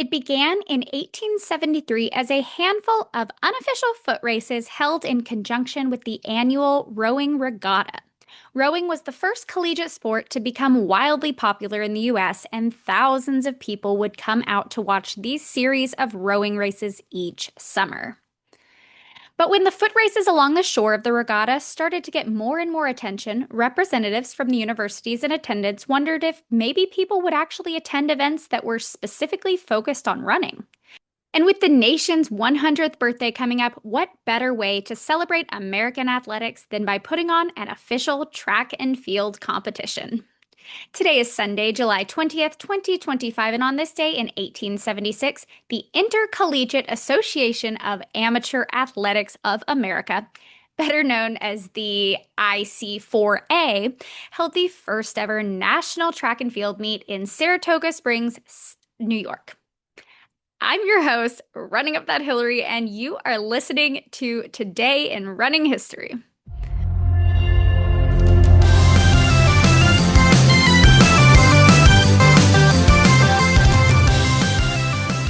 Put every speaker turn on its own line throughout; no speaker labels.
It began in 1873 as a handful of unofficial foot races held in conjunction with the annual rowing regatta. Rowing was the first collegiate sport to become wildly popular in the US, and thousands of people would come out to watch these series of rowing races each summer. But when the foot races along the shore of the regatta started to get more and more attention, representatives from the universities in attendance wondered if maybe people would actually attend events that were specifically focused on running. And with the nation's 100th birthday coming up, what better way to celebrate American athletics than by putting on an official track and field competition? Today is Sunday, July 20th, 2025, and on this day in 1876, the Intercollegiate Association of Amateur Athletics of America, better known as the IC4A, held the first ever national track and field meet in Saratoga Springs, New York. I'm your host, Running Up That Hillary, and you are listening to Today in Running History.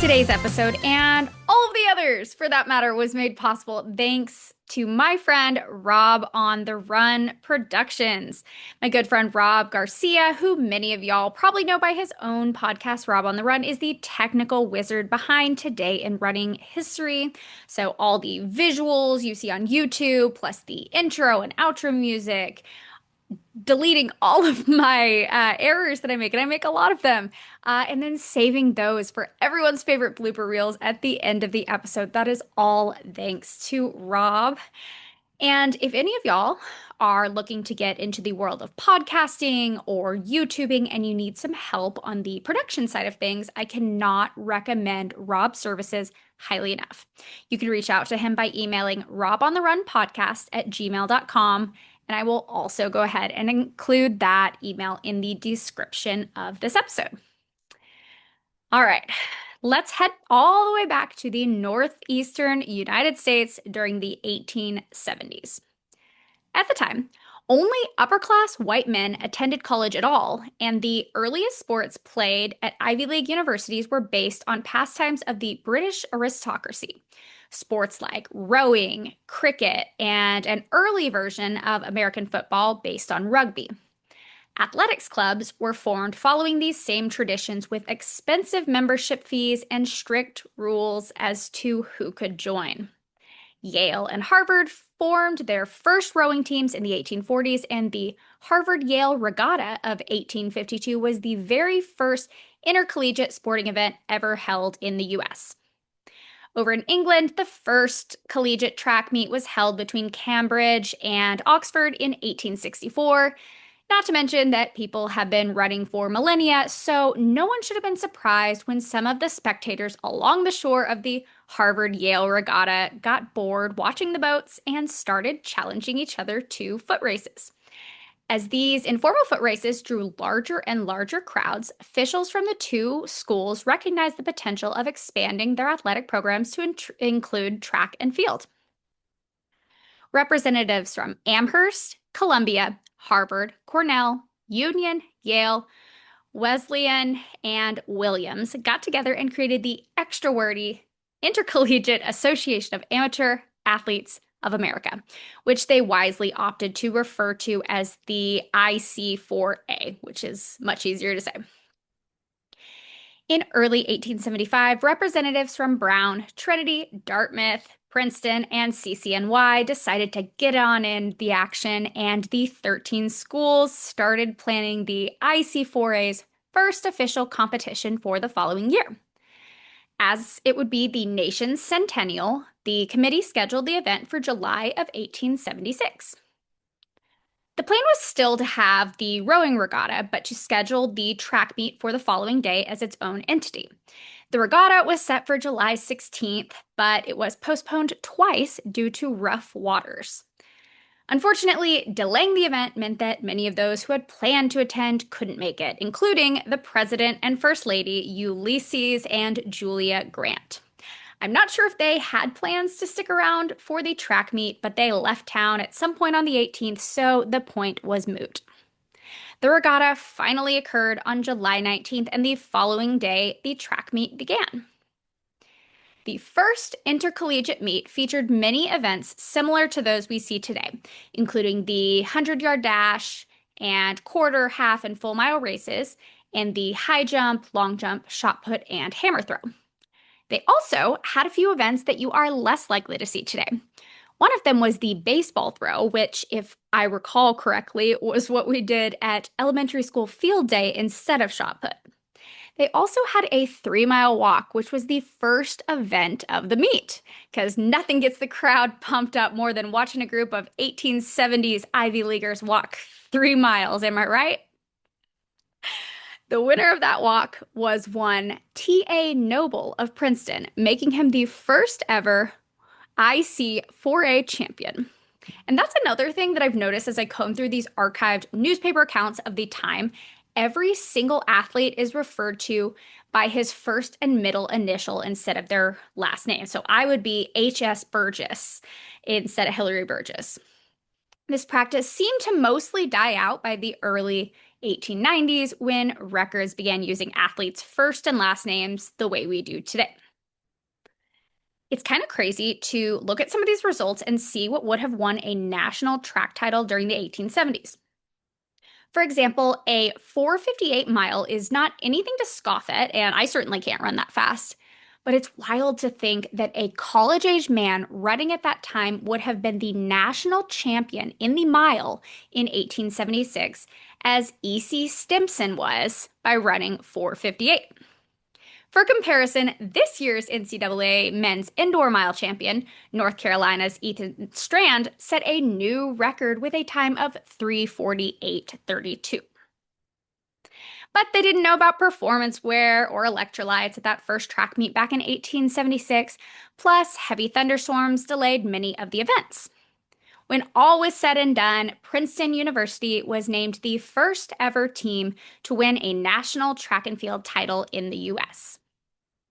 Today's episode, and all of the others for that matter, was made possible thanks to my friend Rob on the Run Productions. My good friend Rob Garcia, who many of y'all probably know by his own podcast, Rob on the Run, is the technical wizard behind Today in Running History. So all the visuals you see on YouTube, plus the intro and outro music, deleting all of my errors that I make, and I make a lot of them, and then saving those for everyone's favorite blooper reels at the end of the episode. That is all thanks to Rob. And if any of y'all are looking to get into the world of podcasting or YouTubing and you need some help on the production side of things, I cannot recommend Rob's services highly enough. You can reach out to him by emailing robontherunpodcast@gmail.com. And I will also go ahead and include that email in the description of this episode. All right, let's head all the way back to the northeastern United States during the 1870s. At the time, only upper-class white men attended college at all, and the earliest sports played at Ivy League universities were based on pastimes of the British aristocracy. Sports like rowing, cricket, and an early version of American football based on rugby. Athletics clubs were formed following these same traditions with expensive membership fees and strict rules as to who could join. Yale and Harvard formed their first rowing teams in the 1840s, and the Harvard-Yale Regatta of 1852 was the very first intercollegiate sporting event ever held in the U.S. Over in England, the first collegiate track meet was held between Cambridge and Oxford in 1864. Not to mention that people have been running for millennia, so no one should have been surprised when some of the spectators along the shore of the Harvard-Yale Regatta got bored watching the boats and started challenging each other to foot races. As these informal foot races drew larger and larger crowds, officials from the two schools recognized the potential of expanding their athletic programs to include track and field. Representatives from Amherst, Columbia, Harvard, Cornell, Union, Yale, Wesleyan, and Williams got together and created the extra wordy Intercollegiate Association of Amateur Athletes of America, which they wisely opted to refer to as the IC4A, which is much easier to say. In early 1875, representatives from Brown, Trinity, Dartmouth, Princeton, and CCNY decided to get on in the action, and the 13 schools started planning the IC4A's first official competition for the following year. As it would be the nation's centennial, the committee scheduled the event for July of 1876. The plan was still to have the rowing regatta, but to schedule the track meet for the following day as its own entity. The regatta was set for July 16th, but it was postponed twice due to rough waters. Unfortunately, delaying the event meant that many of those who had planned to attend couldn't make it, including the President and First Lady Ulysses and Julia Grant. I'm not sure if they had plans to stick around for the track meet, but they left town at some point on the 18th, so the point was moot. The regatta finally occurred on July 19th, and the following day, the track meet began. The first intercollegiate meet featured many events similar to those we see today, including the 100-yard dash and quarter, half, and full mile races, and the high jump, long jump, shot put, and hammer throw. They also had a few events that you are less likely to see today. One of them was the baseball throw, which, if I recall correctly, was what we did at elementary school field day instead of shot put. They also had a 3-mile walk, which was the first event of the meet, because nothing gets the crowd pumped up more than watching a group of 1870s Ivy Leaguers walk 3 miles, am I right? The winner of that walk was one T.A. Noble of Princeton, making him the first ever IC4A champion. And that's another thing that I've noticed as I comb through these archived newspaper accounts of the time. Every single athlete is referred to by his first and middle initial instead of their last name. So I would be H.S. Burgess instead of Hillary Burgess. This practice seemed to mostly die out by the early 1890s when records began using athletes' first and last names the way we do today. It's kind of crazy to look at some of these results and see what would have won a national track title during the 1870s. For example, a 4:58 mile is not anything to scoff at, and I certainly can't run that fast. But it's wild to think that a college-age man running at that time would have been the national champion in the mile in 1876, as E.C. Stimson was by running 4:58. For comparison, this year's NCAA men's indoor mile champion, North Carolina's Ethan Strand, set a new record with a time of 3:48.32. But they didn't know about performance wear or electrolytes at that first track meet back in 1876, plus heavy thunderstorms delayed many of the events. When all was said and done, Princeton University was named the first ever team to win a national track and field title in the U.S.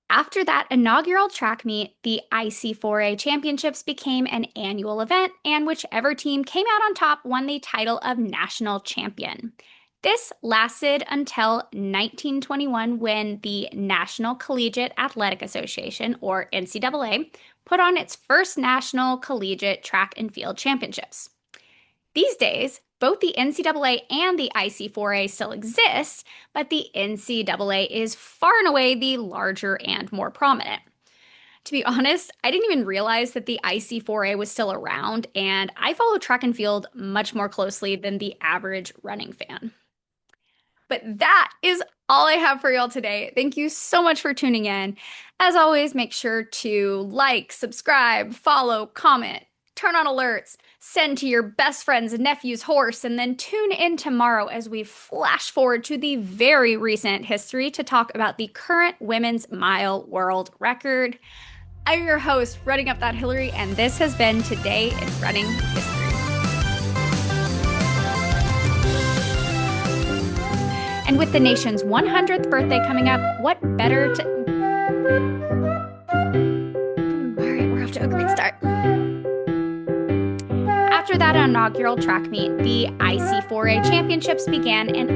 After that inaugural track meet, the IC4A championships became an annual event, and whichever team came out on top won the title of national champion. This lasted until 1921 when the National Collegiate Athletic Association, or NCAA, put on its first national collegiate track and field championships. These days, both the NCAA and the IC4A still exist, but the NCAA is far and away the larger and more prominent. To be honest, I didn't even realize that the IC4A was still around, and I follow track and field much more closely than the average running fan. But that is all I have for y'all today. Thank you so much for tuning in. As always, make sure to like, subscribe, follow, comment, turn on alerts, send to your best friend's nephew's horse, and then tune in tomorrow as we flash forward to the very recent history to talk about the current women's mile world record. I'm your host, Running Up That Hillary, and this has been Today in Running History. And with the nation's 100th birthday coming up, what better to... All right, we're off to a great start. After that inaugural track meet, the IC4A championships began, and